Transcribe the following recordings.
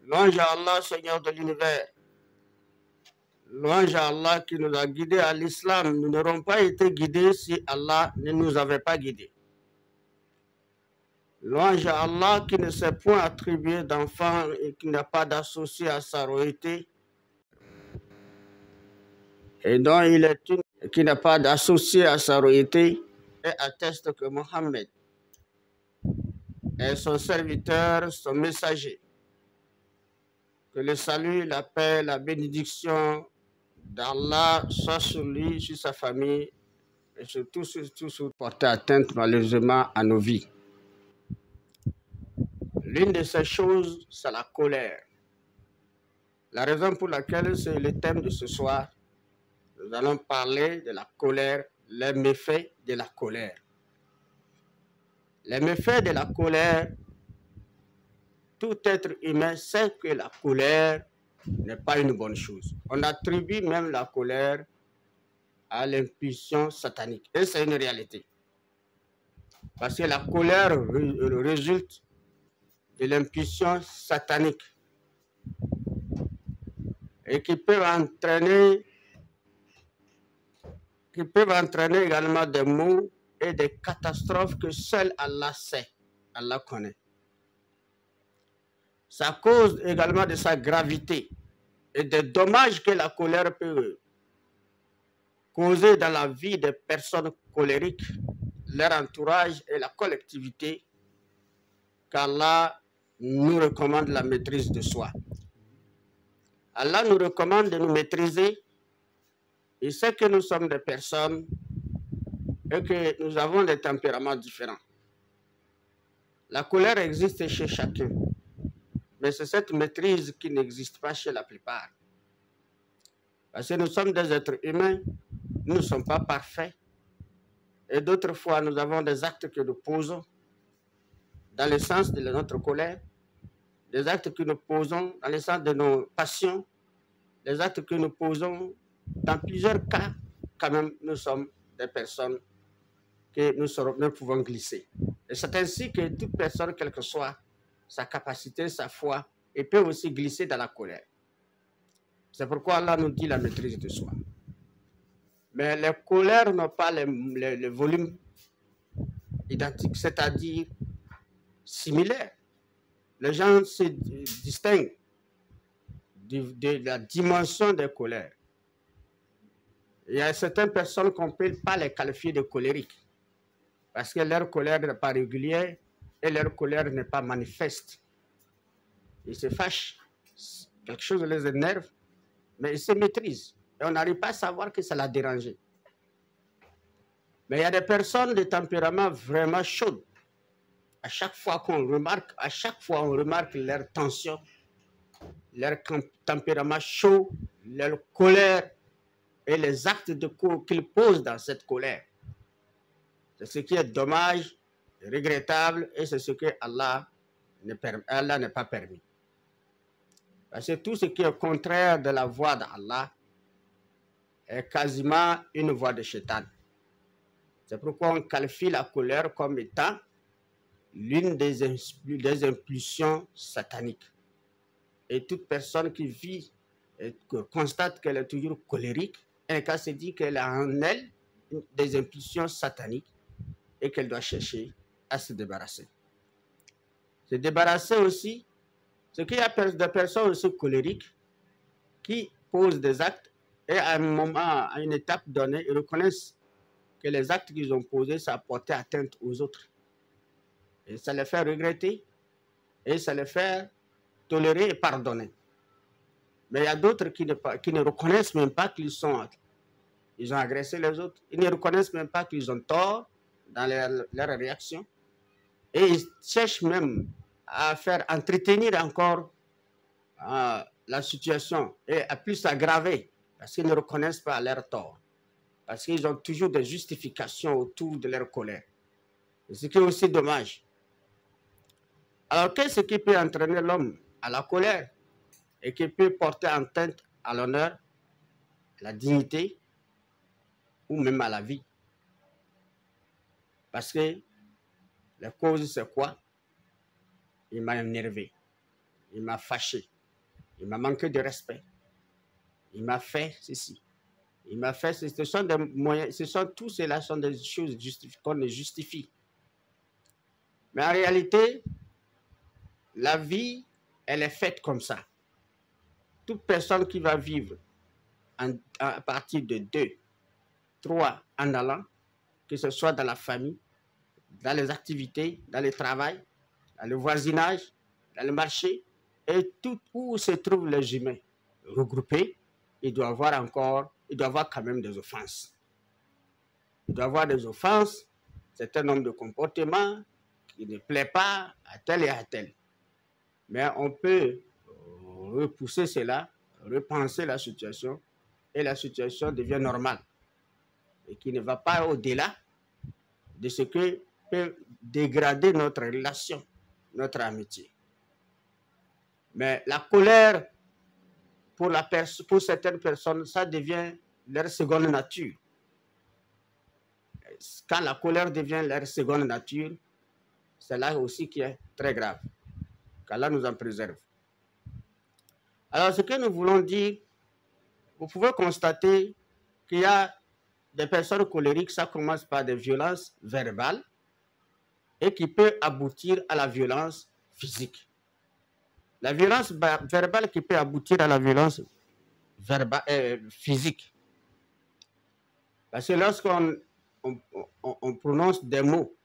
Louange à Allah, Seigneur de l'univers. Louange à Allah qui nous a guidés à l'islam. Nous n'aurions pas été guidés si Allah ne nous avait pas guidés. Louange à Allah qui ne s'est point attribué d'enfant et qui n'a pas d'associé à sa royauté. Et dont il est une qui n'a pas d'associé à sa royauté et atteste que Mohammed est son serviteur, son messager. Que le salut, la paix, la bénédiction d'Allah soit sur lui, sur sa famille et surtout sur porter atteinte malheureusement à nos vies. L'une de ces choses, c'est la colère. La raison pour laquelle c'est le thème de ce soir, nous allons parler de la colère, les méfaits de la colère. Les méfaits de la colère, tout être humain sait que la colère n'est pas une bonne chose. On attribue même la colère à l'impulsion satanique. Et c'est une réalité. Parce que la colère résulte de l'impulsion satanique et qui peuvent entraîner également des maux et des catastrophes que seul Allah sait, Allah connaît. Ça cause également de sa gravité et des dommages que la colère peut causer dans la vie des personnes colériques, leur entourage et la collectivité, qu'Allah nous recommande la maîtrise de soi. Allah nous recommande de nous maîtriser. Il sait que nous sommes des personnes et que nous avons des tempéraments différents. La colère existe chez chacun, mais c'est cette maîtrise qui n'existe pas chez la plupart. Parce que nous sommes des êtres humains, nous ne sommes pas parfaits. Et d'autres fois, nous avons des actes que nous posons dans le sens de notre colère, des actes que nous posons dans le sens de nos passions, des actes que nous posons dans plusieurs cas, quand même, nous sommes des personnes que nous pouvons glisser. Et c'est ainsi que toute personne, quelle que soit sa capacité, sa foi, elle peut aussi glisser dans la colère. C'est pourquoi Allah nous dit la maîtrise de soi. Mais les colères n'ont pas le volume identique, c'est-à-dire similaire. Les gens se distinguent de la dimension des colères. Il y a certaines personnes qu'on ne peut pas les qualifier de colériques parce que leur colère n'est pas régulière et leur colère n'est pas manifeste. Ils se fâchent, quelque chose les énerve, mais ils se maîtrisent. Et on n'arrive pas à savoir que ça l'a dérangé. Mais il y a des personnes de tempérament vraiment chaud. À chaque fois on remarque leur tension, leur tempérament chaud, leur colère et les actes qu'ils posent dans cette colère. C'est ce qui est dommage, regrettable, et c'est ce que Allah n'est pas permis. Parce que tout ce qui est contraire de la voie d'Allah est quasiment une voie de Shaitan. C'est pourquoi on qualifie la colère comme étant l'une des impulsions sataniques. Et toute personne qui vit et constate qu'elle est toujours colérique, elle se dit qu'elle a en elle des impulsions sataniques et qu'elle doit chercher à se débarrasser. Se débarrasser aussi, c'est qu'il y a des personnes aussi colériques qui posent des actes et à un moment, à une étape donnée, ils reconnaissent que les actes qu'ils ont posés, ça a porté atteinte aux autres. Et ça les fait regretter et ça les fait tolérer et pardonner. Mais il y a d'autres qui ne reconnaissent même pas qu'ils ont agressé les autres. Ils ne reconnaissent même pas qu'ils ont tort dans leur réaction. Et ils cherchent même à faire entretenir encore la situation et à plus s'aggraver parce qu'ils ne reconnaissent pas leur tort. Parce qu'ils ont toujours des justifications autour de leur colère. Et ce qui est aussi dommage. Alors, qu'est-ce qui peut entraîner l'homme à la colère et qui peut porter atteinte à l'honneur, la dignité ou même à la vie? Parce que La cause, c'est quoi? Il m'a énervé, il m'a fâché, il m'a manqué de respect, il m'a fait ceci, il m'a fait ceci. Ce sont des moyens, tout cela sont des choses qu'on justifie. Mais en réalité, la vie, elle est faite comme ça. Toute personne qui va vivre à partir de 2, 3 en allant, que ce soit dans la famille, dans les activités, dans le travail, dans le voisinage, dans le marché, et tout où se trouvent les humains regroupés, il doit avoir quand même des offenses. Il doit avoir des offenses, c'est un nombre de comportements qui ne plaît pas à tel et à tel. Mais on peut repousser cela, repenser la situation, et la situation devient normale, et qui ne va pas au-delà de ce que peut dégrader notre relation, notre amitié. Mais la colère, pour certaines personnes, ça devient leur seconde nature. Quand la colère devient leur seconde nature, c'est là aussi qui est très grave, qu'Allah nous en préserve. Alors, ce que nous voulons dire, vous pouvez constater qu'il y a des personnes colériques, ça commence par des violences verbales et qui peut aboutir à la violence physique. La violence verbale qui peut aboutir à la violence physique. Parce que lorsqu'on prononce des mots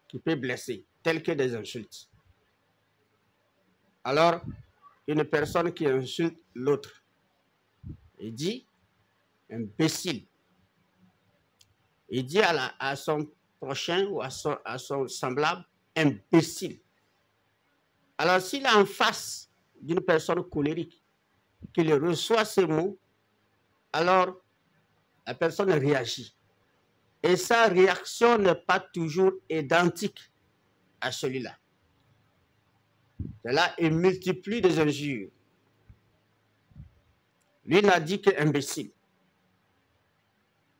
qui peuvent blesser, tels que des insultes, alors une personne qui insulte l'autre, il dit imbécile. Il dit à son prochain ou à son semblable imbécile. Alors s'il est en face d'une personne colérique, qu'il reçoit ces mots, alors la personne réagit. Et sa réaction n'est pas toujours identique à celui-là. Là, il multiplie des injures. Lui n'a dit qu'imbécile.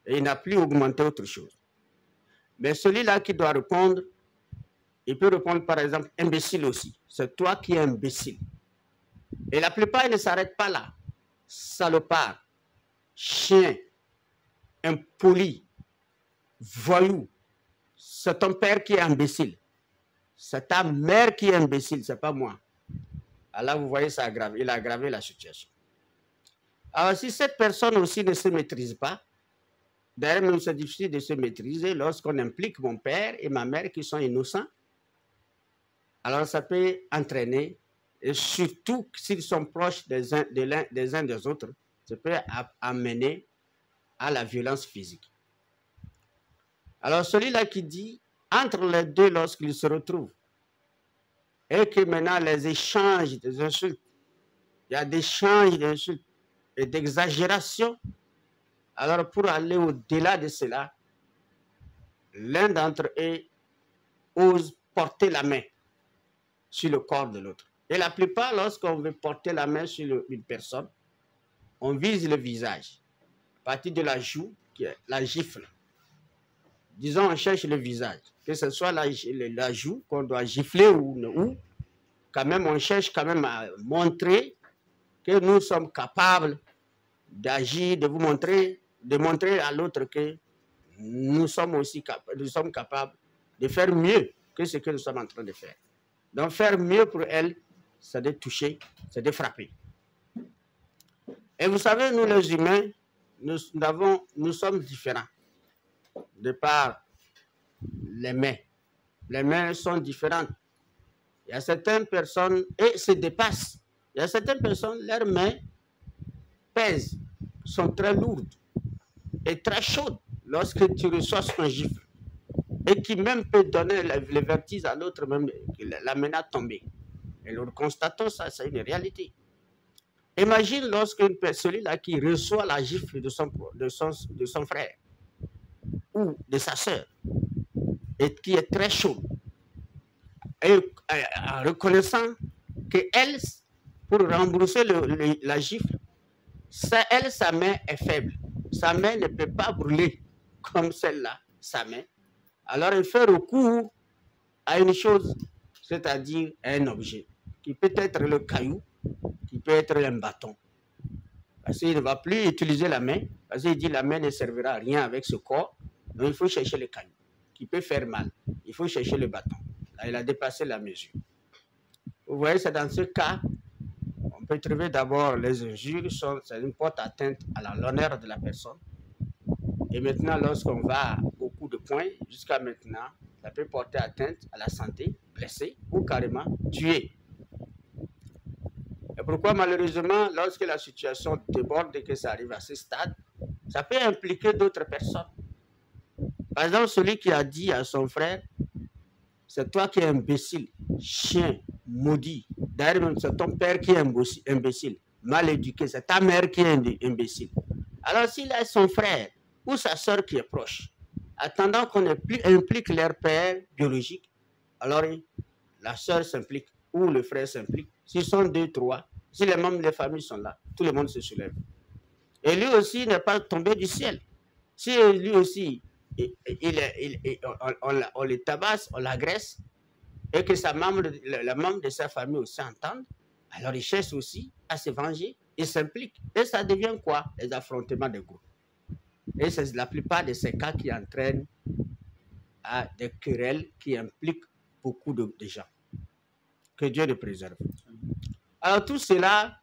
Et il n'a plus augmenté autre chose. Mais celui-là qui doit répondre, il peut répondre par exemple imbécile aussi. C'est toi qui es imbécile. Et la plupart, ils ne s'arrêtent pas là. Salopard, chien, impoli, voyou. C'est ton père qui est imbécile. C'est ta mère qui est imbécile, c'est pas moi. Alors vous voyez, ça aggrave. Il a aggravé la situation. Alors si cette personne aussi ne se maîtrise pas, d'ailleurs même c'est difficile de se maîtriser lorsqu'on implique mon père et ma mère qui sont innocents, alors ça peut entraîner, et surtout s'ils sont proches des uns des autres, ça peut amener à la violence physique. Alors celui-là qui dit, entre les deux lorsqu'ils se retrouvent, et que maintenant les échanges des insultes, il y a des échanges d'insultes et d'exagération, alors pour aller au-delà de cela, l'un d'entre eux ose porter la main sur le corps de l'autre. Et la plupart, lorsqu'on veut porter la main sur une personne, on vise le visage, à partir de la joue, qui est la gifle. Disons, on cherche le visage, que ce soit la joue qu'on doit gifler ou quand même, on cherche quand même à montrer que nous sommes capables d'agir, de montrer à l'autre que nous sommes capables de faire mieux que ce que nous sommes en train de faire. Donc faire mieux pour elle, c'est de toucher, c'est de frapper. Et vous savez, nous les humains, nous sommes différents de par les mains. Les mains sont différentes. Il y a certaines personnes, et se dépassent. Il y a certaines personnes, leurs mains pèsent, sont très lourdes et très chaudes lorsque tu reçois son gifle. Et qui même peut donner le vertige à l'autre, même l'amener à tomber. Et nous constatons ça, c'est une réalité. Imagine lorsque celui-là qui reçoit la gifle de son frère ou de sa sœur, et qui est très chaud, et en reconnaissant qu'elle, pour rembourser la gifle, sa main est faible. Sa main ne peut pas brûler comme celle-là, sa main. Alors il fait recours à une chose, c'est-à-dire à un objet, qui peut être le caillou, qui peut être un bâton. Parce qu'il ne va plus utiliser la main, parce qu'il dit que la main ne servira à rien avec ce corps, donc il faut chercher le caillou, qui peut faire mal. Il faut chercher le bâton. Là, il a dépassé la mesure. Vous voyez, c'est dans ce cas, on peut trouver d'abord les injures, ça une porte atteinte à l'honneur de la personne. Et maintenant, lorsqu'on va au coup de poing, jusqu'à maintenant, ça peut porter atteinte à la santé, blesser ou carrément tuer. Et pourquoi malheureusement, lorsque la situation déborde et que ça arrive à ce stade, ça peut impliquer d'autres personnes. Par exemple, celui qui a dit à son frère, c'est toi qui es imbécile, chien, maudit. D'ailleurs, même c'est ton père qui est imbécile, mal éduqué, c'est ta mère qui est imbécile. Alors s'il a son frère ou sa soeur qui est proche, attendant qu'on implique leur père biologique, alors la soeur s'implique ou le frère s'implique. S'ils sont deux, trois, si les membres de la famille sont là, tout le monde se soulève. Et lui aussi n'est pas tombé du ciel. Si lui aussi, on le tabasse, on l'agresse, et que la membre de sa famille aussi entende, alors il cherche aussi à se venger, il s'implique. Et ça devient quoi? Les affrontements de groupes. Et c'est la plupart de ces cas qui entraînent à des querelles qui impliquent beaucoup de gens. Que Dieu le préserve. Alors tout cela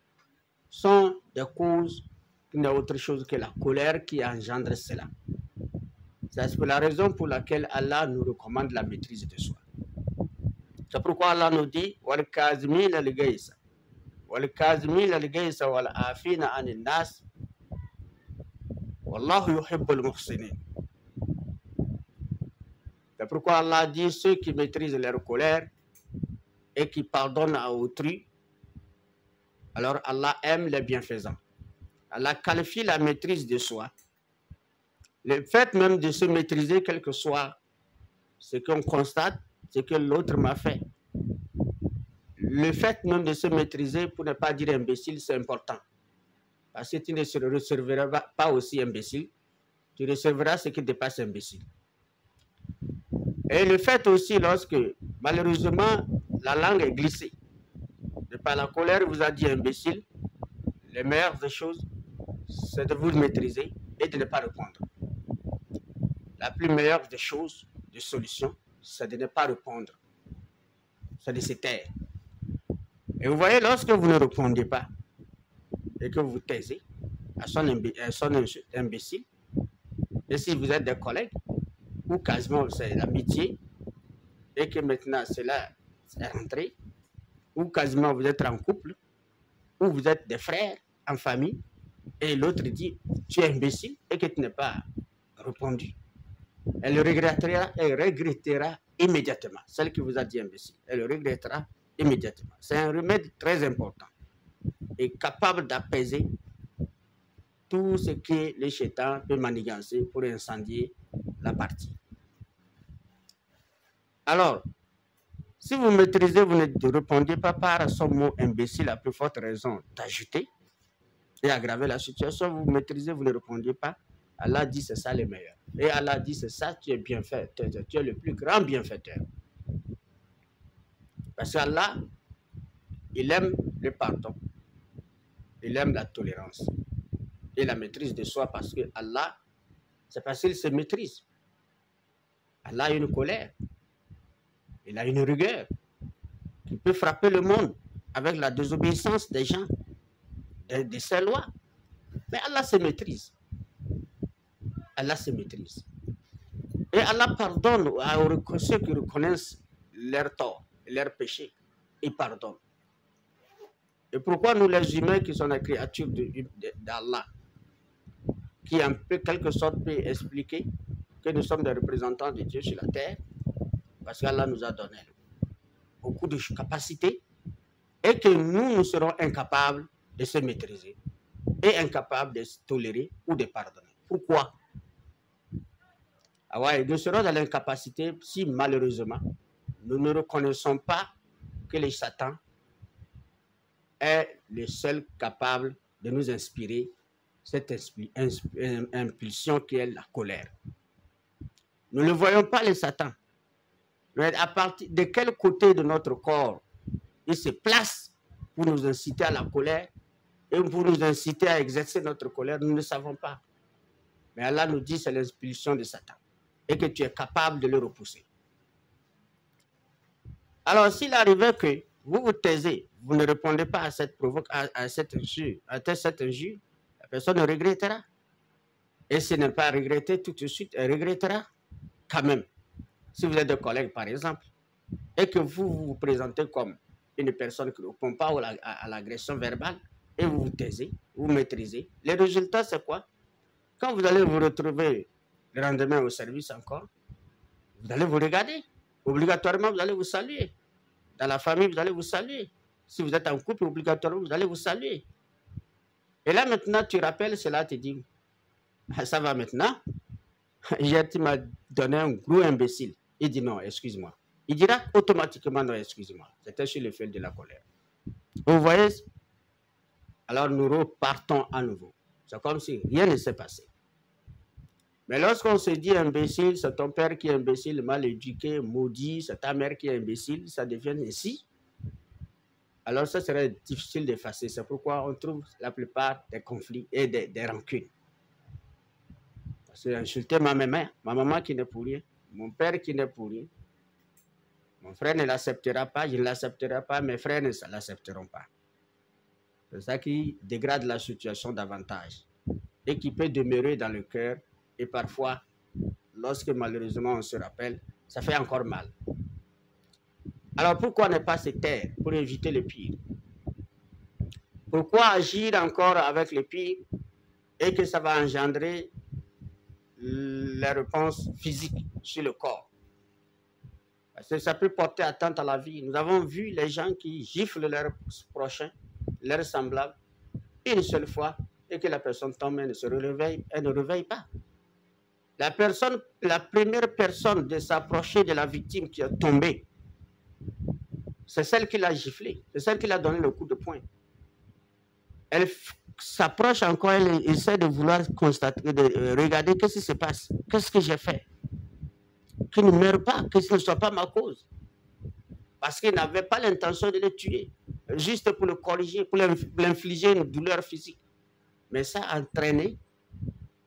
sont des causes qui n'est autre chose que la colère qui engendre cela. C'est la raison pour laquelle Allah nous recommande la maîtrise de soi. C'est pourquoi Allah nous dit wal kazimina al-ghaysa wal afina anin nas wallahu yuhibbul muhsinin. C'est pourquoi Allah dit ceux qui maîtrisent leur colère et qui pardonnent à autrui, alors Allah aime les bienfaisants. Allah qualifie la maîtrise de soi. Le fait même de se maîtriser, quel que soit ce qu'on constate, ce que l'autre m'a fait. Le fait même de se maîtriser, pour ne pas dire imbécile, c'est important. Parce que tu ne se recevras pas aussi imbécile, tu recevras ce qui dépasse imbécile. Et le fait aussi, lorsque malheureusement la langue est glissée, de par la colère vous a dit imbécile, les meilleures des choses, c'est de vous maîtriser et de ne pas répondre. La plus meilleure des choses, des solutions, c'est de ne pas répondre. C'est de se taire. Et vous voyez, lorsque vous ne répondez pas et que vous taisez à son imbécile, et si vous êtes des collègues, ou quasiment c'est l'amitié, et que maintenant cela est rentré, ou quasiment vous êtes en couple, ou vous êtes des frères en famille, et l'autre dit tu es imbécile et que tu n'es pas répondu, elle regrettera immédiatement. Celle qui vous a dit imbécile, elle regrettera immédiatement. C'est un remède très important et capable d'apaiser tout ce que les chétans peuvent manigancer pour incendier la partie. Alors, si vous maîtrisez, vous ne répondez pas par son mot imbécile, à plus forte raison d'ajouter et aggraver la situation. Vous maîtrisez, vous ne répondez pas. Allah dit c'est ça le meilleur. Et Allah dit c'est ça, tu es bienfaiteur, tu es le plus grand bienfaiteur. Parce qu'Allah, il aime le pardon, il aime la tolérance et la maîtrise de soi, parce que Allah, c'est parce qu'il se maîtrise. Allah a une colère, il a une rigueur qui peut frapper le monde avec la désobéissance des gens, de ses lois. Mais Allah se maîtrise. Allah se maîtrise. Et Allah pardonne à ceux qui reconnaissent leurs torts, leurs péchés. Il pardonne. Et pourquoi nous, les humains qui sont les créatures d'Allah, qui en quelque sorte peut expliquer que nous sommes des représentants de Dieu sur la terre, parce qu'Allah nous a donné beaucoup de capacités, et que nous serons incapables de se maîtriser et incapables de se tolérer ou de pardonner. Pourquoi? Nous serons dans l'incapacité si malheureusement nous ne reconnaissons pas que le Satan est le seul capable de nous inspirer cette impulsion qui est la colère. Nous ne voyons pas le Satan. Mais à partir de quel côté de notre corps il se place pour nous inciter à la colère et pour nous inciter à exercer notre colère, nous ne savons pas. Mais Allah nous dit que c'est l'impulsion de Satan et que tu es capable de le repousser. Alors, s'il arrivait que vous vous taisez, vous ne répondez pas à cette injure, la personne regrettera. Et ce n'est pas regretter tout de suite, elle regrettera quand même. Si vous êtes de collègue, par exemple, et que vous présentez comme une personne qui ne répond pas à l'agression verbale, et vous vous taisez, vous maîtrisez, les résultats, c'est quoi? Quand vous allez vous retrouver le lendemain au service encore, vous allez vous regarder. Obligatoirement, vous allez vous saluer. Dans la famille, vous allez vous saluer. Si vous êtes en couple, obligatoirement, vous allez vous saluer. Et là, maintenant, tu rappelles cela, tu dis, ça va maintenant. Hier, tu m'as donné un gros imbécile. Il dit non, excuse-moi. Il dira automatiquement non, excuse-moi. C'était sur le fil de la colère. Vous voyez? Alors, nous repartons à nouveau. C'est comme si rien ne s'est passé. Mais lorsqu'on se dit imbécile, c'est ton père qui est imbécile, mal éduqué, maudit, c'est ta mère qui est imbécile, ça devient ainsi. Alors ça serait difficile d'effacer. C'est pourquoi on trouve la plupart des conflits et des rancunes. Parce que insulter ma maman qui n'est pour rien, mon père qui n'est pour rien, mon frère ne l'acceptera pas, je ne l'accepterai pas, mes frères ne l'accepteront pas. C'est ça qui dégrade la situation davantage et qui peut demeurer dans le cœur. Et parfois, lorsque malheureusement on se rappelle, ça fait encore mal. Alors pourquoi ne pas se taire pour éviter le pire? Pourquoi agir encore avec le pire et que ça va engendrer les réponses physiques sur le corps? Parce que ça peut porter atteinte à la vie. Nous avons vu les gens qui giflent leurs prochains, leurs semblables, une seule fois, et que la personne tombe et ne se réveille, elle ne réveille pas. La première personne de s'approcher de la victime qui est tombée, c'est celle qui l'a giflé, c'est celle qui l'a donné le coup de poing. Elle s'approche encore, elle essaie de vouloir constater, de regarder qu'est-ce qui se passe, qu'est-ce que j'ai fait, qu'il ne meure pas, que ce ne soit pas ma cause. Parce qu'il n'avait pas l'intention de le tuer, juste pour le corriger, pour l'infliger une douleur physique. Mais ça a entraîné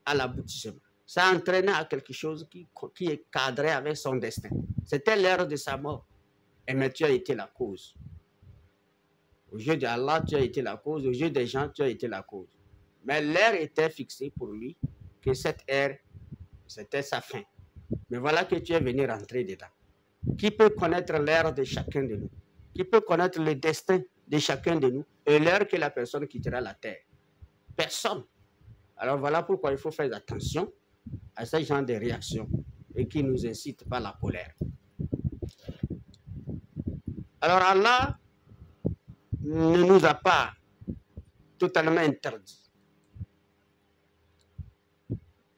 à l'aboutissement. Ça a entraîné à quelque chose qui est cadré avec son destin. C'était l'heure de sa mort. Et mais tu as été la cause. Au jeu d'Allah, tu as été la cause. Au jeu des gens, tu as été la cause. Mais l'heure était fixée pour lui, que cette ère, c'était sa fin. Mais voilà que tu es venu rentrer dedans. Qui peut connaître l'heure de chacun de nous? Qui peut connaître le destin de chacun de nous et l'heure que la personne quittera la terre? Personne. Alors voilà pourquoi il faut faire attention à ce genre de réactions et qui nous incitent par la colère. Alors Allah ne nous a pas totalement interdit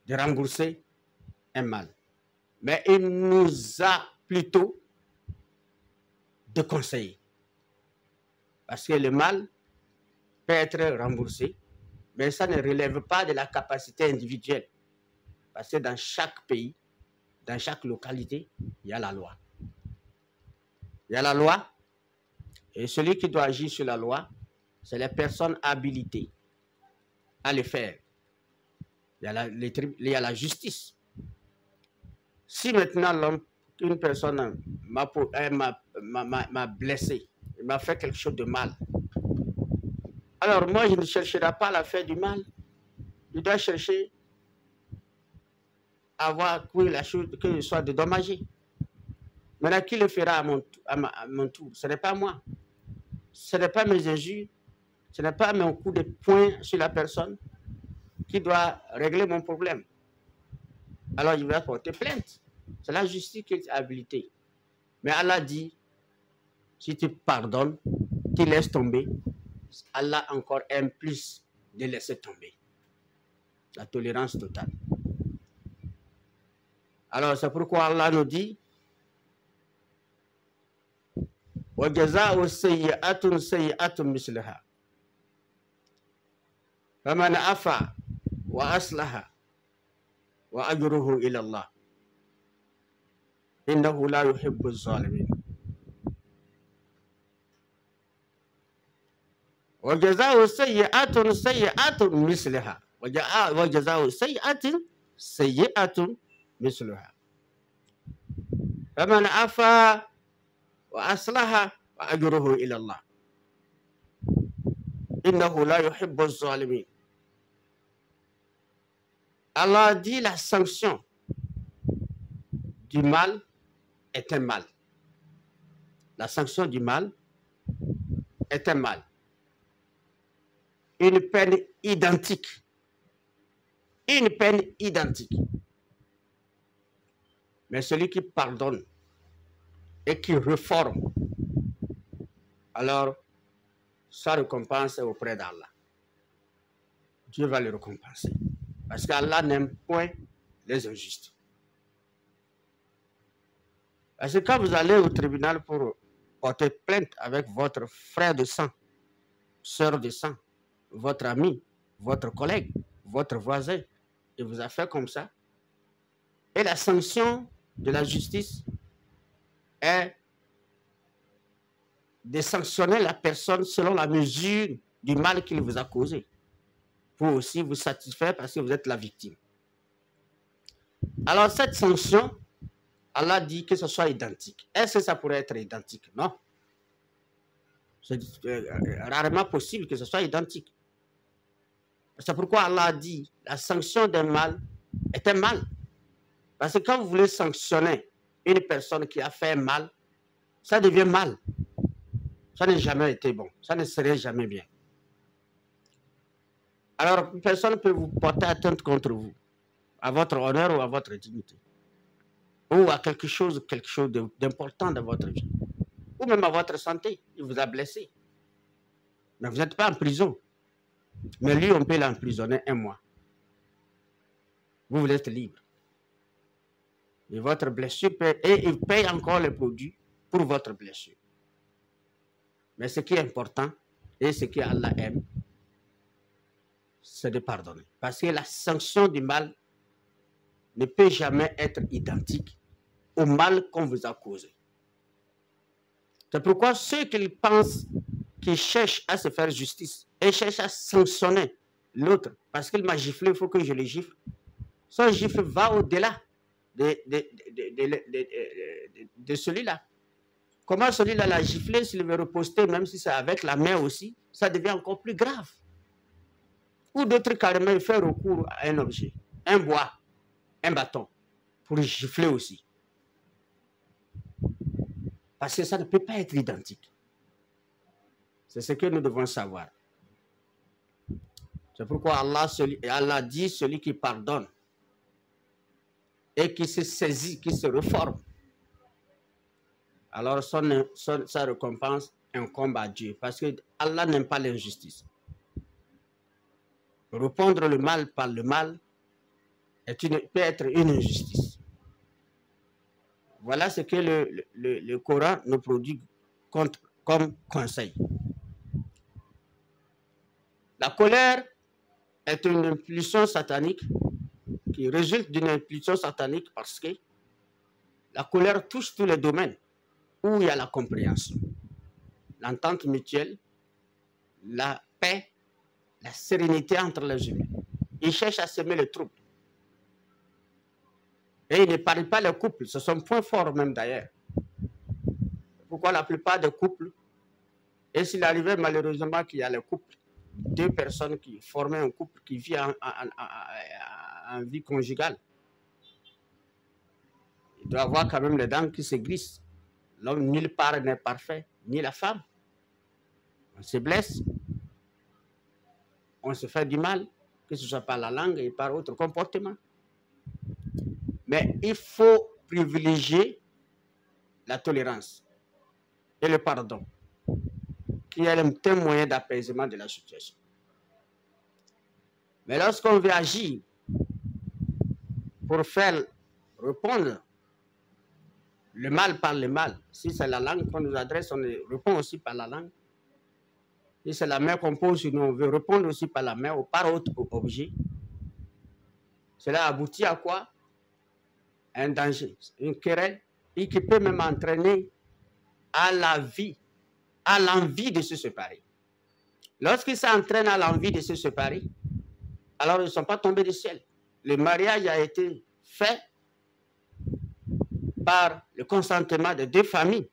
de rembourser un mal, mais il nous a plutôt de conseiller. Parce que le mal peut être remboursé, mais ça ne relève pas de la capacité individuelle. Parce que dans chaque pays, dans chaque localité, il y a la loi. Il y a la loi, et celui qui doit agir sur la loi, c'est les personnes habilitées à le faire. Il y a la justice. Si maintenant une personne m'a blessé, il m'a fait quelque chose de mal, alors moi je ne chercherai pas à la faire du mal. Je dois chercher à voir que la chose que soit dédommagée. Maintenant, qui le fera à mon tour? Ce n'est pas moi. Ce n'est pas mes injures. Ce n'est pas mon coup de poing sur la personne qui doit régler mon problème. Alors, je vais porter plainte. C'est la justice qui est habilitée. Mais Allah dit, si tu pardonnes, tu laisses tomber, Allah encore aime plus de laisser tomber. La tolérance totale. Alors, c'est pourquoi Allah nous dit, وَجَزَاءُ سَيِّئَةٌ سَيِّئَةٌ مِثْلَهَا فَمَنْ عَفَا وَأَصْلَحَ وَأَجْرُهُ إِلَى اللَّهِ. إنه لا يحب الظالمين. وجزاء سيئة سيئة مثلها وجزاء سيئة سيئة مثلها فمن عفا وأصلح فأجره إلى الله إنه لا يحب الظالمين. Allah dit la sanction du mal est un mal. La sanction du mal est un mal. Une peine identique. Une peine identique. Mais celui qui pardonne et qui réforme, alors sa récompense est auprès d'Allah. Dieu va le récompenser. Parce qu'Allah n'aime point les injustes. Parce que quand vous allez au tribunal pour porter plainte avec votre frère de sang, sœur de sang, votre ami, votre collègue, votre voisin, il vous a fait comme ça, et la sanction de la justice est de sanctionner la personne selon la mesure du mal qu'il vous a causé, pour aussi vous satisfaire parce que vous êtes la victime. Alors cette sanction, Allah dit que ce soit identique. Est-ce que ça pourrait être identique? Non. C'est rarement possible que ce soit identique. C'est pourquoi Allah a dit la sanction d'un mal est un mal. Parce que quand vous voulez sanctionner une personne qui a fait mal, ça devient mal. Ça n'a jamais été bon. Ça ne serait jamais bien. Alors, une personne peut vous porter atteinte contre vous, à votre honneur ou à votre dignité, ou à quelque chose d'important dans votre vie, ou même à votre santé. Il vous a blessé. Mais vous n'êtes pas en prison. Mais lui, on peut l'emprisonner 1 mois. Vous êtes libre. Et votre blessure et il paye encore les produits pour votre blessure. Mais ce qui est important et ce que Allah aime, c'est de pardonner. Parce que la sanction du mal ne peut jamais être identique au mal qu'on vous a causé. C'est pourquoi ceux qui pensent, qui cherchent à se faire justice et cherchent à sanctionner l'autre, parce qu'il m'a giflé, il faut que je le gifle, son gifle va au-delà de celui-là. Comment celui-là l'a giflé, s'il veut reposter, même si c'est avec la main aussi, ça devient encore plus grave. Ou d'autres carrément, il fait recours à un objet, un bois, un bâton, pour gifler aussi. Parce que ça ne peut pas être identique. C'est ce que nous devons savoir. C'est pourquoi Allah dit celui qui pardonne et qui se saisit, qui se reforme, alors sa récompense incombe à Dieu. Parce que Allah n'aime pas l'injustice. Répondre le mal par le mal peut être une injustice. Voilà ce que le Coran nous produit comme conseil. La colère est une impulsion satanique qui résulte d'une impulsion satanique parce que la colère touche tous les domaines où il y a la compréhension, l'entente mutuelle, la paix, la sérénité entre les humains. Il cherche à semer le trouble. Et il ne parle pas les couples, c'est son point fort même d'ailleurs. Pourquoi la plupart des couples, et s'il arrivait malheureusement qu'il y a les couples, 2 personnes qui formaient un couple qui vit en vie conjugale, il doit avoir quand même les dents qui se glissent. L'homme nulle part n'est parfait, ni la femme. On se blesse, on se fait du mal, que ce soit par la langue et par autre comportement. Mais il faut privilégier la tolérance et le pardon, qui est un moyen d'apaisement de la situation. Mais lorsqu'on veut agir pour faire répondre le mal par le mal, si c'est la langue qu'on nous adresse, on répond aussi par la langue. Si c'est la main qu'on pose sur nous, on veut répondre aussi par la main ou par autre objet. Cela aboutit à quoi? Un danger, une querelle et qui peut même entraîner à la vie, à l'envie de se séparer. Lorsqu'ils s'entraînent à l'envie de se séparer, alors ils ne sont pas tombés du ciel. Le mariage a été fait par le consentement de deux familles.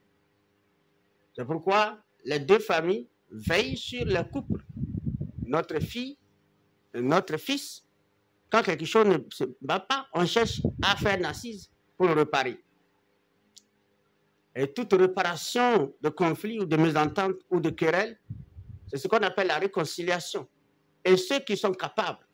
C'est pourquoi les deux familles veillent sur le couple. Notre fille, notre fils, quand quelque chose ne se va pas, on cherche à faire une assise pour le réparer. Et toute réparation de conflits ou de mésententes ou de querelles, c'est ce qu'on appelle la réconciliation. Et ceux qui sont capables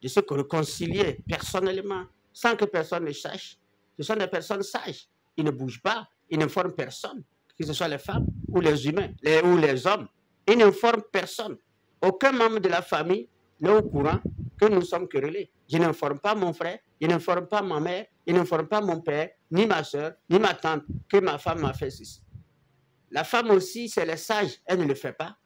de se réconcilier personnellement, sans que personne ne sache, ce sont des personnes sages. Ils ne bougent pas, ils ne forment personne, que ce soit les femmes ou les humains, ou les hommes. Ils ne forment personne. Aucun membre de la famille n'est au courant que nous sommes querellés. Je n'informe pas mon frère, je n'informe pas ma mère, je n'informe pas mon père, ni ma soeur, ni ma tante, que ma femme m'a fait ceci. La femme aussi, c'est les sages, elle ne le fait pas.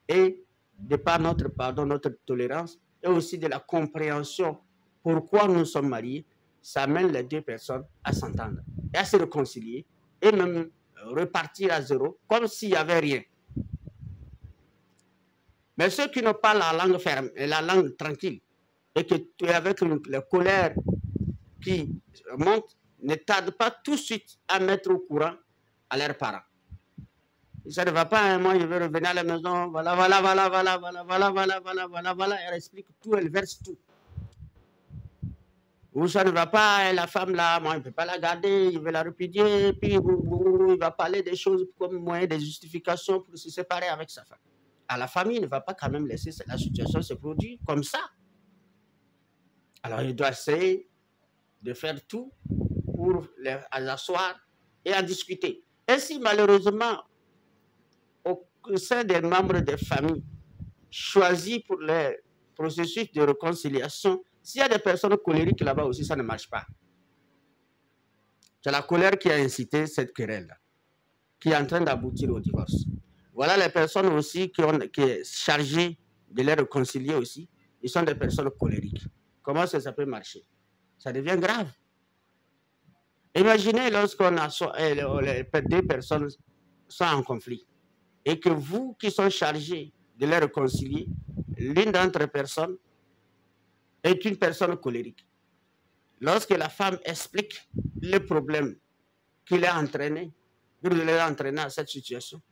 Et de par notre pardon, notre tolérance, et aussi de la compréhension pourquoi nous sommes mariés, ça amène les deux personnes à s'entendre, et à se réconcilier, et même repartir à zéro, comme s'il n'y avait rien. Mais ceux qui n'ont pas la langue ferme, et la langue tranquille, et que avec la colère qui monte, ne tardent pas tout de suite à mettre au courant à leurs parents. Ça ne va pas, hein, moi je vais revenir à la maison, voilà, elle explique tout, elle verse tout. Ou ça ne va pas, la femme là, moi je ne peux pas la garder, je vais la répudier, puis il va parler des choses comme moyen de justification pour se séparer avec sa femme. À la famille, il ne va pas quand même laisser la situation se produire comme ça. Alors il doit essayer de faire tout pour les asseoir et en discuter. Et si malheureusement, au sein des membres des familles choisis pour les processus de réconciliation, s'il y a des personnes colériques là-bas aussi, ça ne marche pas. C'est la colère qui a incité cette querelle-là, qui est en train d'aboutir au divorce. Voilà les personnes aussi qui sont chargées de les réconcilier aussi. Ils sont des personnes colériques. Comment ça peut marcher? Ça devient grave. Imaginez lorsqu'on a deux personnes sont en conflit et que vous qui sont chargés de les réconcilier, l'une d'entre les personnes est une personne colérique. Lorsque la femme explique le problème qui l'a entraîné, pour les entraîner à cette situation,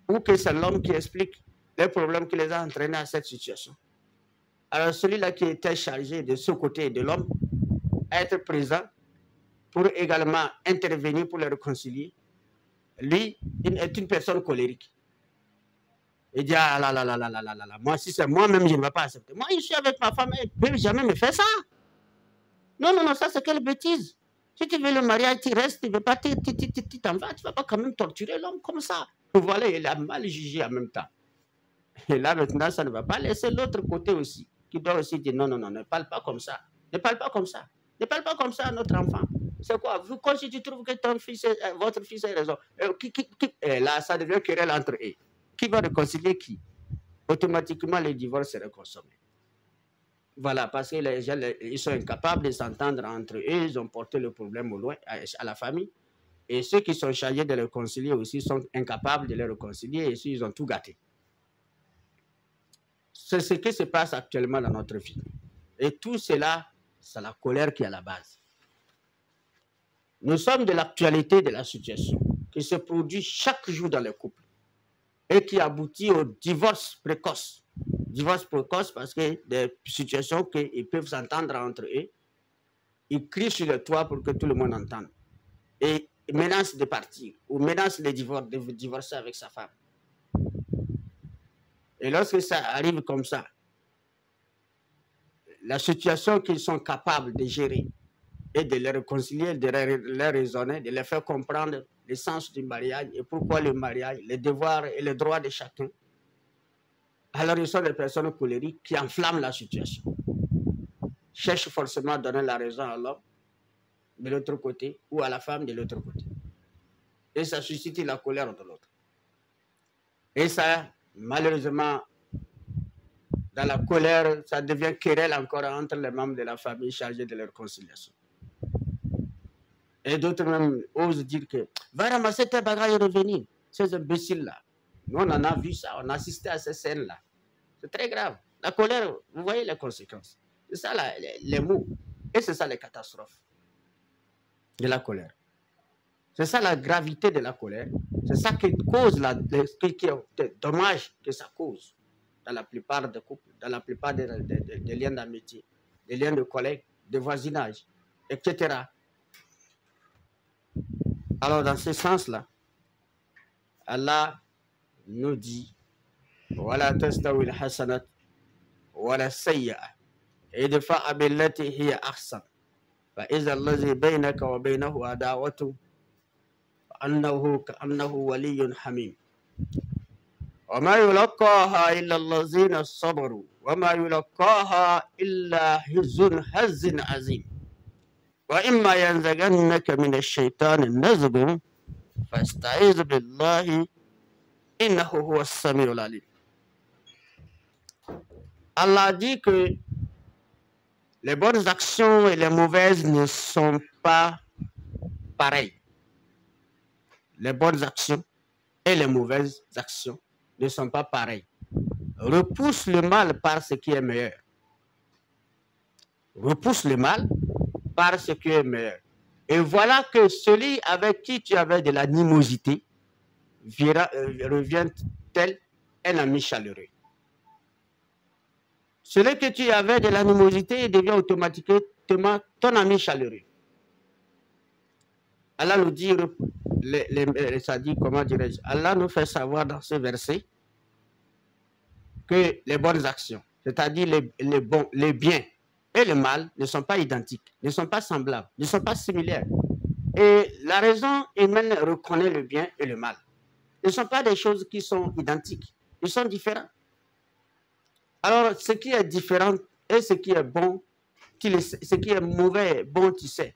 ou que c'est l'homme qui explique les problèmes qui les a entraînés à cette situation, alors celui-là qui était chargé de ce côté de l'homme, être présent pour également intervenir pour les réconcilier, lui est une personne colérique. Il dit, ah là là là là là là là, moi si c'est moi-même, je ne vais pas accepter. Moi, je suis avec ma femme, elle ne peut jamais me faire ça. Non, non, non, ça c'est quelle bêtise. Si tu veux le mariage, tu restes, tu ne veux pas, tu t'en vas, tu ne vas pas quand même torturer l'homme comme ça. Voilà, il a mal jugé en même temps. Et là, maintenant, ça ne va pas laisser l'autre côté aussi, qui doit aussi dire, non, non, non, ne parle pas comme ça. Ne parle pas comme ça. Ne parle pas comme ça à notre enfant. C'est quoi? Vous, quand si tu trouves que ton fils votre fils a raison, et là, ça devient querelle entre eux. Qui va réconcilier qui? Automatiquement, le divorce sera consommé. Voilà, parce que les gens, ils sont incapables de s'entendre entre eux, ils ont porté le problème au loin, à la famille. Et ceux qui sont chargés de les réconcilier aussi sont incapables de les réconcilier et ils ont tout gâté. C'est ce qui se passe actuellement dans notre vie. Et tout cela, c'est la colère qui est à la base. Nous sommes de l'actualité de la situation qui se produit chaque jour dans les couples et qui aboutit au divorce précoce. Divorce précoce parce que des situations qu'ils peuvent s'entendre entre eux, ils crient sur le toit pour que tout le monde entende. Et ils menacent de partir ou menacent de divorcer avec sa femme. Et lorsque ça arrive comme ça, la situation qu'ils sont capables de gérer et de les réconcilier, de les raisonner, de les faire comprendre le sens du mariage et pourquoi le mariage, les devoirs et les droits de chacun, alors ils sont des personnes colériques qui enflamment la situation. Cherchent forcément à donner la raison à l'homme de l'autre côté ou à la femme de l'autre côté. Et ça suscite la colère de l'autre. Et ça, malheureusement, dans la colère, ça devient querelle encore entre les membres de la famille chargés de leur réconciliation. Et d'autres même osent dire que va ramasser tes bagages et revenir. Ces imbéciles-là. Nous, on en a vu ça, on a assisté à ces scènes-là. C'est très grave. La colère, vous voyez les conséquences. C'est ça les mots. Et c'est ça les catastrophes de la colère. C'est ça la gravité de la colère. C'est ça qui cause les dommages que ça cause dans la plupart des couples, dans la plupart des liens d'amitié, des liens de collègues, de voisinage, etc. Alors, dans ce sens-là, Allah nous dit ولا تستوي الحسنة ولا السيئة ادفع بالتي هي أحسن فإذا الذي بينك وبينه عداوة كأنه ولي حميم وما يلقاها إلا الذين صبروا وما يلقاها إلا ذو حظ عظيم وإما ينزغنك من الشيطان نزغ فاستعذ بالله إنه هو السميع العليم. Allah dit que les bonnes actions et les mauvaises ne sont pas pareilles. Les bonnes actions et les mauvaises actions ne sont pas pareilles. Repousse le mal par ce qui est meilleur. Repousse le mal par ce qui est meilleur. Et voilà que celui avec qui tu avais de l'animosité revient tel un ami chaleureux. Celui que tu avais de l'animosité devient automatiquement ton ami chaleureux. Allah nous dit, ça dit, comment dirais-je, Allah nous fait savoir dans ce verset que les bonnes actions, c'est-à-dire les biens et le mal ne sont pas identiques, ne sont pas semblables, ne sont pas similaires. Et la raison humaine reconnaît le bien et le mal. Ce ne sont pas des choses qui sont identiques, ils sont différents. Alors, ce qui est différent et ce qui est bon, ce qui est mauvais, bon, tu sais.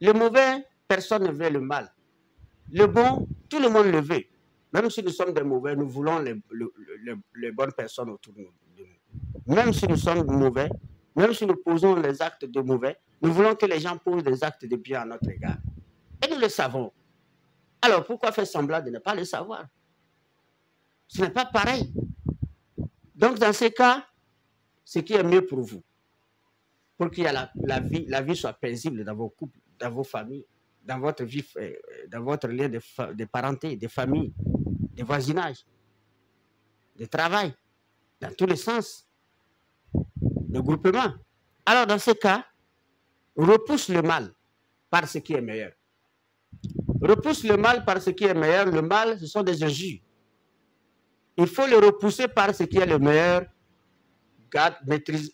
Le mauvais, personne ne veut le mal. Le bon, tout le monde le veut. Même si nous sommes des mauvais, nous voulons les bonnes personnes autour de nous. Même si nous sommes mauvais, même si nous posons les actes de mauvais, nous voulons que les gens posent des actes de bien à notre égard. Et nous le savons. Alors, pourquoi faire semblant de ne pas le savoir? Ce n'est pas pareil. Donc, dans ces cas, ce qui est mieux pour vous, pour que la vie soit paisible dans vos couples, dans vos familles, dans votre vie, dans votre lien de parenté, de famille, de voisinage, de travail, dans tous les sens, de groupement. Alors, dans ce cas, repousse le mal par ce qui est meilleur. Repousse le mal par ce qui est meilleur. Le mal, ce sont des injures. Il faut le repousser par ce qui est le meilleur. Garde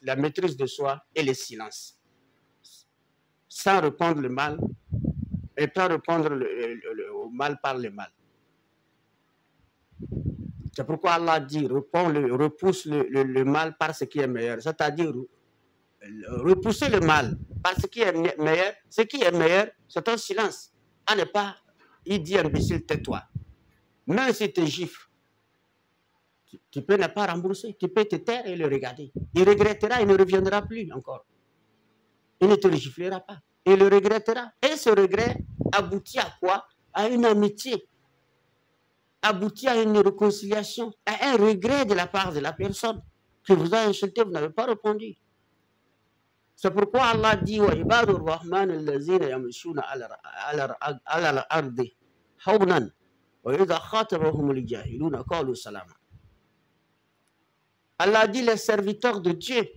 la maîtrise de soi et le silence. Sans répondre le mal et pas répondre au mal par le mal. C'est pourquoi Allah dit repousse le mal par ce qui est meilleur. C'est-à-dire repousser le mal par ce qui est meilleur. Ce qui est meilleur, c'est un silence. À ne pas, il dit imbécile, tais-toi. Même si tu es juif, tu peux ne pas rembourser, tu peux te taire et le regarder. Il regrettera, il ne reviendra plus encore. Il ne te le giflera pas. Il le regrettera. Et ce regret aboutit à quoi? À une amitié, aboutit à une réconciliation, à un regret de la part de la personne qui vous a insulté, vous n'avez pas répondu. C'est pourquoi Allah dit wa ibadur rahman allazina yamshuna ala al-ardi hawnan wa idha khatabahum al-jahiluna qalu salama. Allah dit les serviteurs de Dieu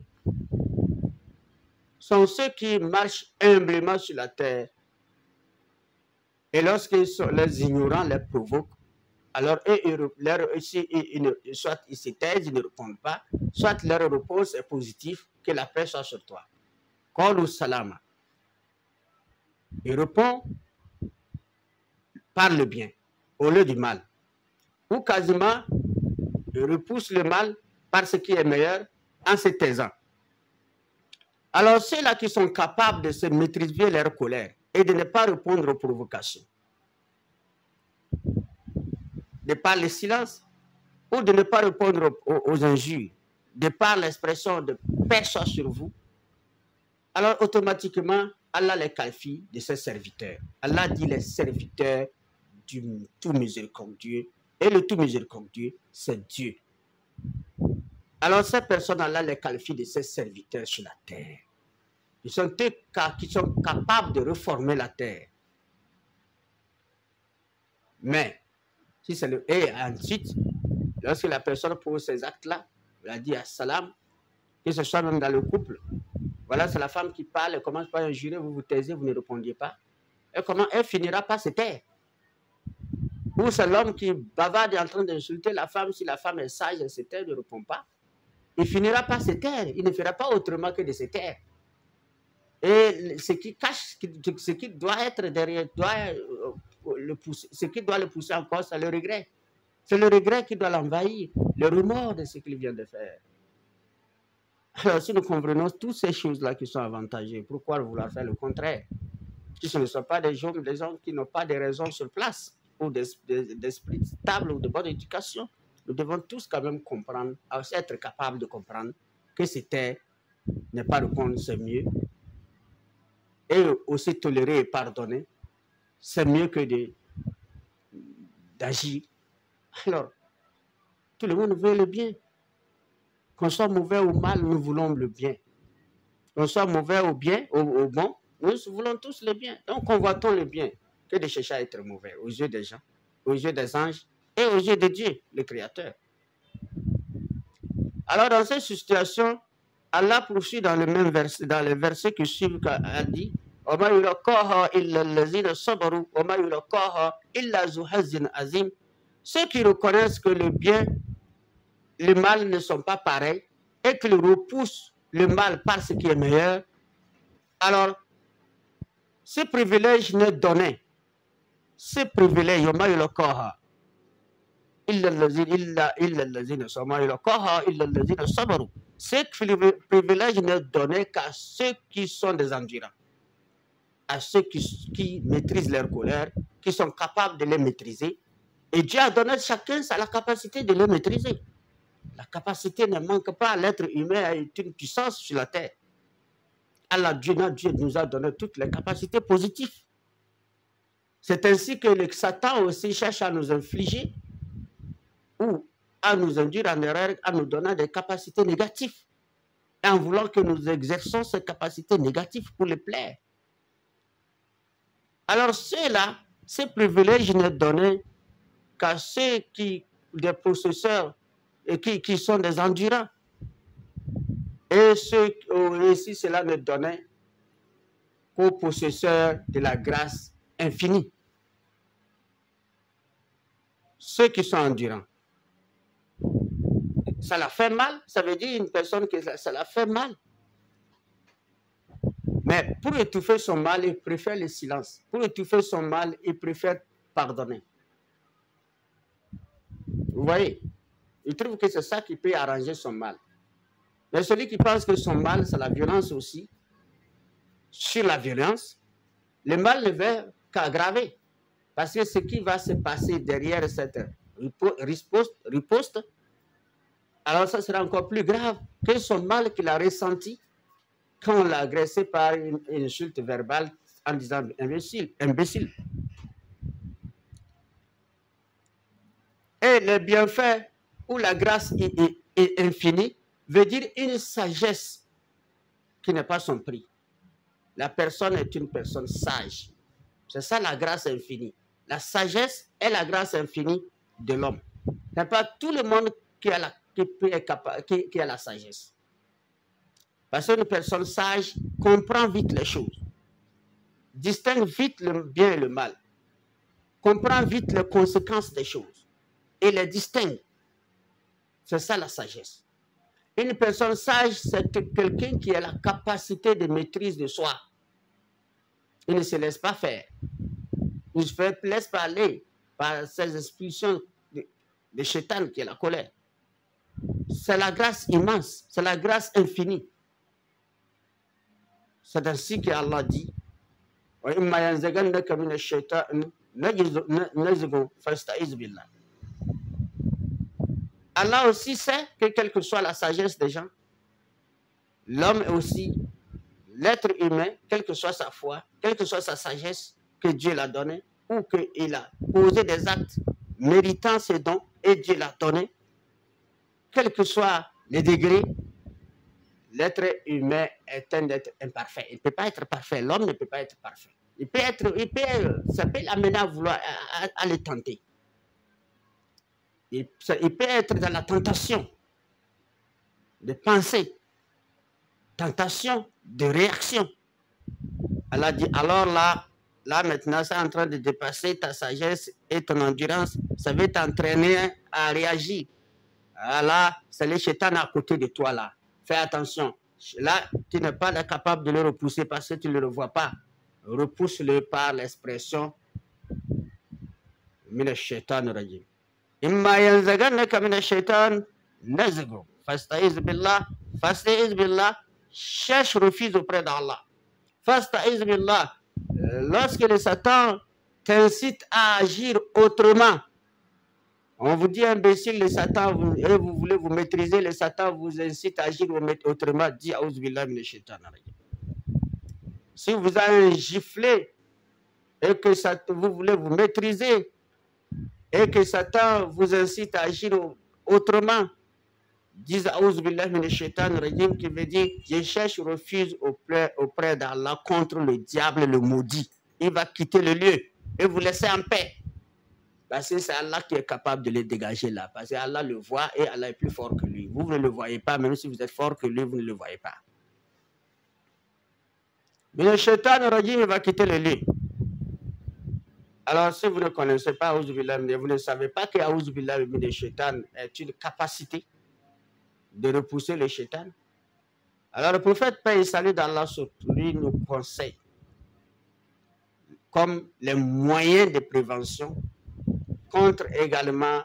sont ceux qui marchent humblement sur la terre. Et lorsque les ignorants les provoquent, alors soit ils se taisent, ils ne répondent pas, soit leur réponse est positive, que la paix soit sur toi. Qalu salama. Il répond par le bien, au lieu du mal. Ou quasiment, il repousse le mal par ce qui est meilleur en se taisant. Alors ceux-là qui sont capables de se maîtriser leur colère et de ne pas répondre aux provocations, de par le silence ou de ne pas répondre aux injures, de par l'expression de paix soit sur vous, alors automatiquement Allah les qualifie de ses serviteurs. Allah dit les serviteurs du tout miséricordieux. Et le tout miséricordieux, c'est Dieu. Alors ces personnes, Allah les qualifie de ses serviteurs sur la terre. Ils sont eux qui sont capables de reformer la terre. Mais, si c'est le... Et ensuite, lorsque la personne pose ces actes-là, elle a dit assalam, que ce soit même dans le couple. Voilà, c'est la femme qui parle, elle commence par injurer, vous vous taisez, vous ne répondiez pas. Et comment elle finira par se taire. Ou c'est l'homme qui bavarde en train d'insulter la femme, si la femme est sage, elle se tait, ne répond pas. Il finira par se taire, il ne fera pas autrement que de se taire. Et ce qui cache, ce qui doit être derrière, ce qui doit le pousser encore, c'est le regret. C'est le regret qui doit l'envahir, le remords de ce qu'il vient de faire. Alors, si nous comprenons toutes ces choses-là qui sont avantageuses, pourquoi vouloir faire le contraire? Si ce ne sont pas des gens qui n'ont pas de raisons sur place, ou d'esprit stable ou de bonne éducation, nous devons tous quand même comprendre, être capables de comprendre que c'était ne pas répondre, c'est mieux. Et aussi tolérer et pardonner, c'est mieux que d'agir. Alors, tout le monde veut le bien. Qu'on soit mauvais ou mal, nous voulons le bien. Qu'on soit mauvais ou bien, au bon, nous voulons tous le bien. Donc, convoitons le bien que de chercher à être mauvais aux yeux des gens, aux yeux des anges et aux yeux de Dieu, le Créateur. Alors, dans cette situation, Allah poursuit dans le même verset, dans les versets qui suivent, a dit ceux qui reconnaissent que le bien, le mal ne sont pas pareils et qu'ils repoussent le mal par ce qui est meilleur, alors ce privilège n'est donné. Ce privilège, ce privilège n'est donné qu'à ceux qui sont des endurants, à ceux qui maîtrisent leur colère, qui sont capables de les maîtriser. Et Dieu a donné à chacun la capacité de les maîtriser. La capacité ne manque pas, l'être humain a une puissance sur la terre. Allah, Dieu nous a donné toutes les capacités positives. C'est ainsi que le Satan aussi cherche à nous infliger ou à nous induire en erreur, en nous donnant des capacités négatives, et en voulant que nous exerçons ces capacités négatives pour les plaire. Alors ceux-là, ce privilège n'est donné qu'à ceux des possesseurs, et qui sont des endurants. Et si cela n'est donné qu'aux possesseurs de la grâce infinie. Ceux qui sont endurants. Ça la fait mal, ça veut dire une personne que ça la fait mal. Mais pour étouffer son mal, il préfère le silence. Pour étouffer son mal, il préfère pardonner. Vous voyez? Il trouve que c'est ça qui peut arranger son mal. Mais celui qui pense que son mal, c'est la violence aussi, sur la violence, le mal ne va qu'aggraver. Parce que ce qui va se passer derrière cette riposte, alors ça sera encore plus grave que son mal qu'il a ressenti quand on l'a agressé par une insulte verbale en disant imbécile. Et le bienfait ou la grâce est infinie veut dire une sagesse qui n'est pas son prix. La personne est une personne sage. C'est ça la grâce infinie. La sagesse est la grâce infinie de l'homme. Ce n'est pas tout le monde qui a la sagesse. Parce qu'une personne sage comprend vite les choses, distingue vite le bien et le mal, comprend vite les conséquences des choses et les distingue. C'est ça la sagesse. Une personne sage, c'est quelqu'un qui a la capacité de maîtrise de soi. Il ne se laisse pas faire. Il se laisse pas aller par ces expulsions de Shaitan qui est la colère. C'est la grâce immense, c'est la grâce infinie. C'est ainsi que Allah dit Allah aussi sait que quelle que soit la sagesse des gens, l'homme aussi l'être humain, quelle que soit sa foi, quelle que soit sa sagesse que Dieu l'a donnée, ou qu'il a posé des actes méritant ses dons et Dieu l'a donné, quels que soient les degrés, l'être humain est un être imparfait. Il ne peut pas être parfait. L'homme ne peut pas être parfait. Ça peut l'amener à vouloir, à le tenter. Il peut être dans la tentation de pensée, tentation de réaction. Elle a dit, alors là maintenant, c'est en train de dépasser ta sagesse et ton endurance. Ça va t'entraîner à réagir. Là, c'est le chétan à côté de toi là. Fais attention. Là, tu n'es pas capable de le repousser parce que tu ne le vois pas. Repousse-le par l'expression min ash-shaytan rajim. Imma yanzaghannaka min ash-shaytan nazghun. Fasta'iz billah. Cherche refuge auprès d'Allah. Fasta'iz billah. Lorsque le Satan t'incite à agir autrement, on vous dit imbécile, le Satan, et vous voulez vous maîtriser, le Satan vous incite à agir autrement, dit A'ouz billah min ash-shaytan rajim. Si vous avez giflé et que vous voulez vous maîtriser et que Satan vous incite à agir autrement, disent A'ouz billah min ash-shaytan rajim, qui veut dire je cherche refuge auprès d'Allah contre le diable, le maudit. Il va quitter le lieu et vous laisser en paix. Parce que c'est Allah qui est capable de les dégager là. Parce que Allah le voit et Allah est plus fort que lui. Vous ne le voyez pas, même si vous êtes fort que lui, vous ne le voyez pas. Mais le shaitan rajim va quitter le lieu. Alors, si vous ne connaissez pas A'ouz billah, vous ne savez pas que A'ouz billah min shaitan est une capacité de repousser le shaitan. Alors, le prophète, paix et salut d'Allah sur lui, nous conseille comme les moyens de prévention contre également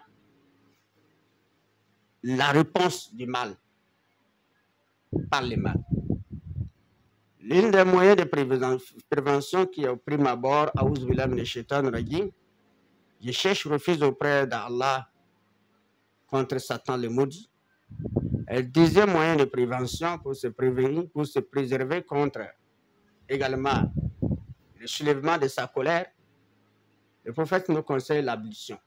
la réponse du mal par le mal. L'un des moyens de prévention qui est au prime abord, A'ouz billah min ash-shaytan rajim, je cherche refuge auprès d'Allah contre Satan le maudit. Et le deuxième moyen de prévention pour se prévenir, pour se préserver contre également le soulèvement de sa colère, le prophète nous conseille l'ablution.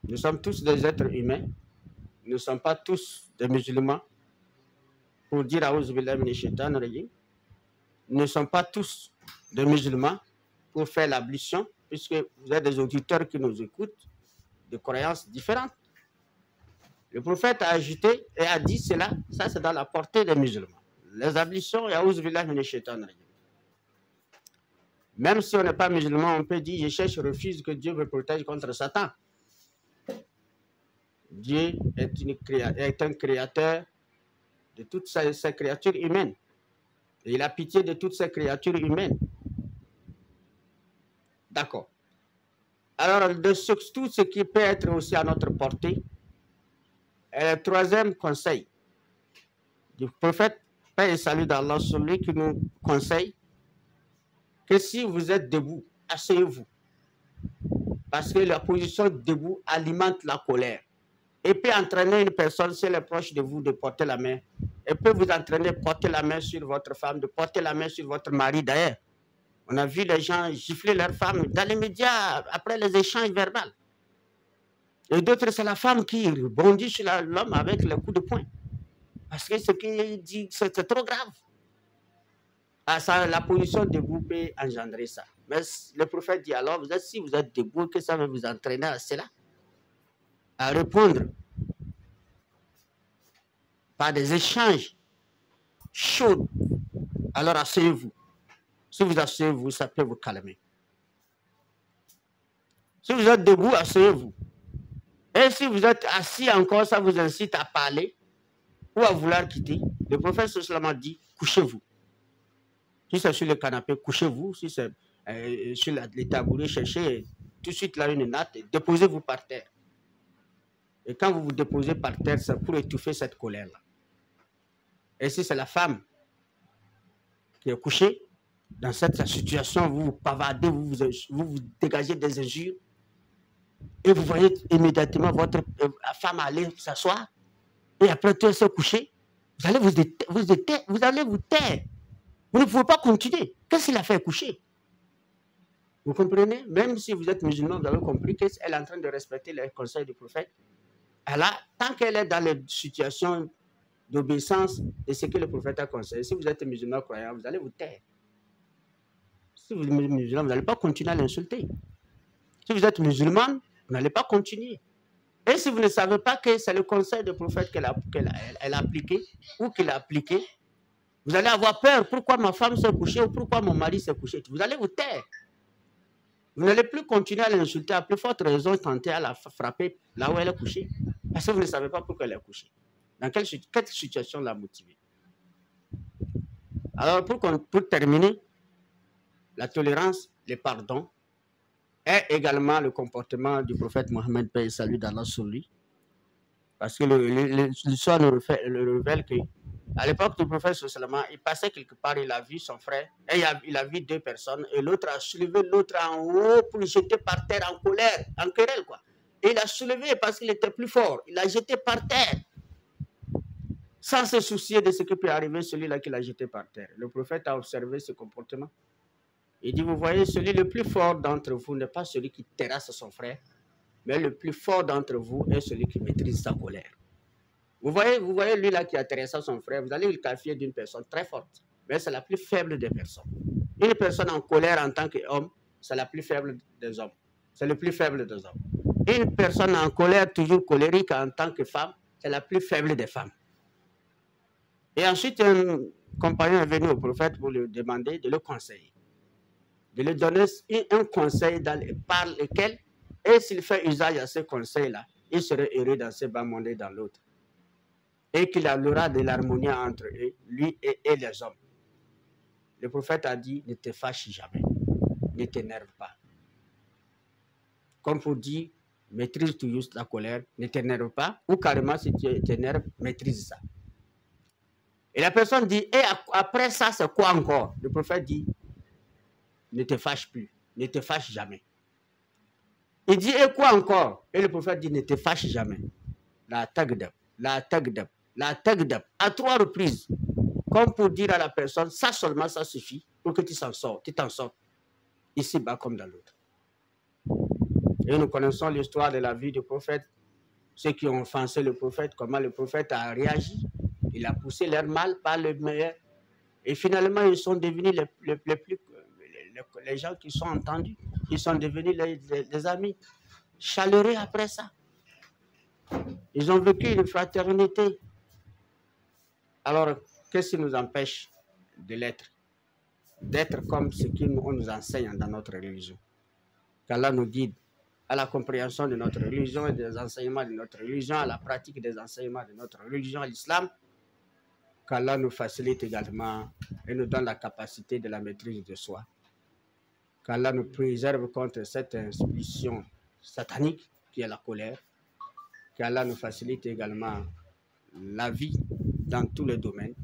Nous sommes tous des êtres humains, nous ne sommes pas tous des musulmans. Pour dire A'ouz billah min ash-shaytan rajim, nous ne sommes pas tous des musulmans pour faire l'ablution, puisque vous êtes des auditeurs qui nous écoutent, de croyances différentes. Le prophète a ajouté et a dit cela, ça c'est dans la portée des musulmans. Les ablutions et A'ouz billah min ash-shaytan rajim. Même si on n'est pas musulman, on peut dire je cherche refuge que Dieu me protège contre Satan. Dieu est un créateur de toutes ces créatures humaines. Et il a pitié de toutes ces créatures humaines. D'accord. Alors, de tout ce qui peut être aussi à notre portée, et le troisième conseil du prophète, paix et salut d'Allah sur lui, qui nous conseille que si vous êtes debout, asseyez-vous. Parce que la position debout alimente la colère. Et peut entraîner une personne, si elle est proche de vous, de porter la main. Elle peut vous entraîner de porter la main sur votre femme, de porter la main sur votre mari d'ailleurs. On a vu les gens gifler leur femme dans les médias après les échanges verbaux. Et d'autres, c'est la femme qui rebondit sur l'homme avec le coup de poing. Parce que ce qu'il dit, c'est trop grave. Ah, ça, la position debout peut engendrer ça. Mais le prophète dit alors, si vous êtes debout, que ça va vous entraîner à cela? À répondre par des échanges chauds. Alors asseyez-vous. Si vous asseyez-vous, ça peut vous calmer. Si vous êtes debout, asseyez-vous. Et si vous êtes assis encore, ça vous incite à parler ou à vouloir quitter. Le prophète sallallahu dit, couchez-vous. Si c'est sur le canapé, couchez-vous. Si c'est sur les tabourets, cherchez tout de suite là une natte et déposez-vous par terre. Et quand vous vous déposez par terre, c'est pour étouffer cette colère-là. Et si c'est la femme qui est couchée, dans cette situation, vous vous pavardez, vous dégagez des injures, et vous voyez immédiatement votre femme aller s'asseoir, et après tout, elle s'est couchée. vous allez vous allez vous taire. Vous ne pouvez pas continuer. Qu'est-ce qu'il a fait coucher? Vous comprenez? Même si vous êtes musulman, vous avez compris qu'elle est en train de respecter les conseils du prophète. Tant qu'elle est dans les situations d'obéissance de ce que le prophète a conseillé, si vous êtes musulman croyant, vous allez vous taire. Si vous êtes musulman, vous n'allez pas continuer à l'insulter. Si vous êtes musulman, vous n'allez pas continuer. Et si vous ne savez pas que c'est le conseil du prophète qu'elle a appliqué ou qu'il a appliqué, vous allez avoir peur. Pourquoi ma femme s'est couchée ou pourquoi mon mari s'est couché? Vous allez vous taire. Vous n'allez plus continuer à l'insulter, à plus forte raison, tenter à la frapper là où elle est couchée. Parce que vous ne savez pas pourquoi elle est couchée. Dans quelle situation l'a motivée. Alors, pour terminer, la tolérance, le pardon, est également le comportement du prophète Mohammed, paix et salut d'Allah sur lui. Parce que l'histoire nous révèle qu'à l'époque du prophète, il passait quelque part, il a vu son frère, et il a vu deux personnes, et l'autre a soulevé l'autre en haut pour le jeter par terre en colère, en querelle, quoi. Et il a soulevé parce qu'il était plus fort, il l'a jeté par terre, sans se soucier de ce qui peut arriver celui-là qui l'a jeté par terre. Le prophète a observé ce comportement. Il dit, vous voyez, celui le plus fort d'entre vous n'est pas celui qui terrasse son frère, mais le plus fort d'entre vous est celui qui maîtrise sa colère. Vous voyez lui là qui a terrassé son frère, vous allez le qualifier d'une personne très forte, mais c'est la plus faible des personnes. Une personne en colère en tant qu'homme, c'est la plus faible des hommes. C'est le plus faible des hommes. Une personne en colère, toujours colérique en tant que femme, c'est la plus faible des femmes. Et ensuite, un compagnon est venu au prophète pour lui demander de le conseiller. De lui donner un conseil par lequel, et s'il fait usage à ce conseil-là, il serait heureux dans ce bas monde et dans l'autre. Et qu'il aura de l'harmonie entre eux, lui et les hommes. Le prophète a dit, ne te fâche jamais, ne t'énerve pas. Comme pour dire, maîtrise toujours la colère, ne t'énerve pas, ou carrément si tu t'énerves, maîtrise ça. Et la personne dit, et après ça, c'est quoi encore? Le prophète dit, ne te fâche plus, ne te fâche jamais. Il dit, et quoi encore? Et le prophète dit, ne te fâche jamais. La tagdab, la tagdab, la tagdab, à 3 reprises. Comme pour dire à la personne, ça seulement, ça suffit pour que tu t'en sors, ici-bas comme dans l'autre. Et nous connaissons l'histoire de la vie du prophète, ceux qui ont offensé le prophète, comment le prophète a réagi. Il a poussé leur mal par le meilleur. Et finalement, ils sont devenus les gens qui sont entendus. Ils sont devenus les amis chaleureux après ça. Ils ont vécu une fraternité. Alors, qu'est-ce qui nous empêche de l'être? D'être comme ce qu'on nous enseigne dans notre religion. Qu'Allah nous guide à la compréhension de notre religion et des enseignements de notre religion, à la pratique des enseignements de notre religion, l'islam. Qu'Allah nous facilite également et nous donne la capacité de la maîtrise de soi. Qu'Allah nous préserve contre cette impulsion satanique qui est la colère. Qu'Allah nous facilite également la vie dans tous les domaines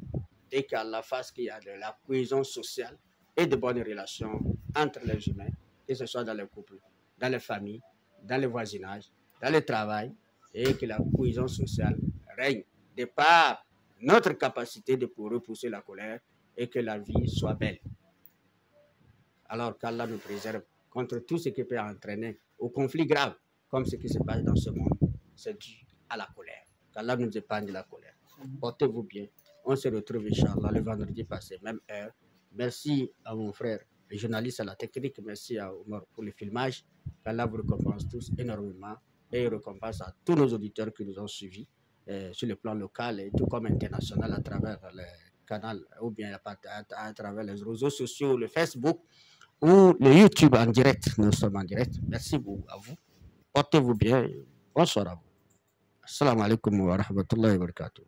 et qu'Allah fasse qu'il y ait de la cohésion sociale et de bonnes relations entre les humains, que ce soit dans les couples, dans les familles, dans le voisinage, dans le travail, et que la cohésion sociale règne de par notre capacité de pouvoir repousser la colère et que la vie soit belle. Alors qu'Allah nous préserve contre tout ce qui peut entraîner au conflit grave, comme ce qui se passe dans ce monde, c'est dû à la colère. Qu'Allah nous épargne de la colère. Portez-vous bien. On se retrouve, Inch'Allah, le vendredi passé, même heure. Merci à mon frère, le journaliste à la technique. Merci à Omar pour le filmage. Qu'Allah vous récompense tous énormément et récompense à tous nos auditeurs qui nous ont suivis sur le plan local et tout comme international à travers le canal ou bien à travers les réseaux sociaux, le Facebook ou le YouTube en direct. Nous sommes en direct. Merci beaucoup à vous. Portez-vous bien. Bonsoir à vous. Assalamu alaikum wa rahmatullahi wa barakatuh.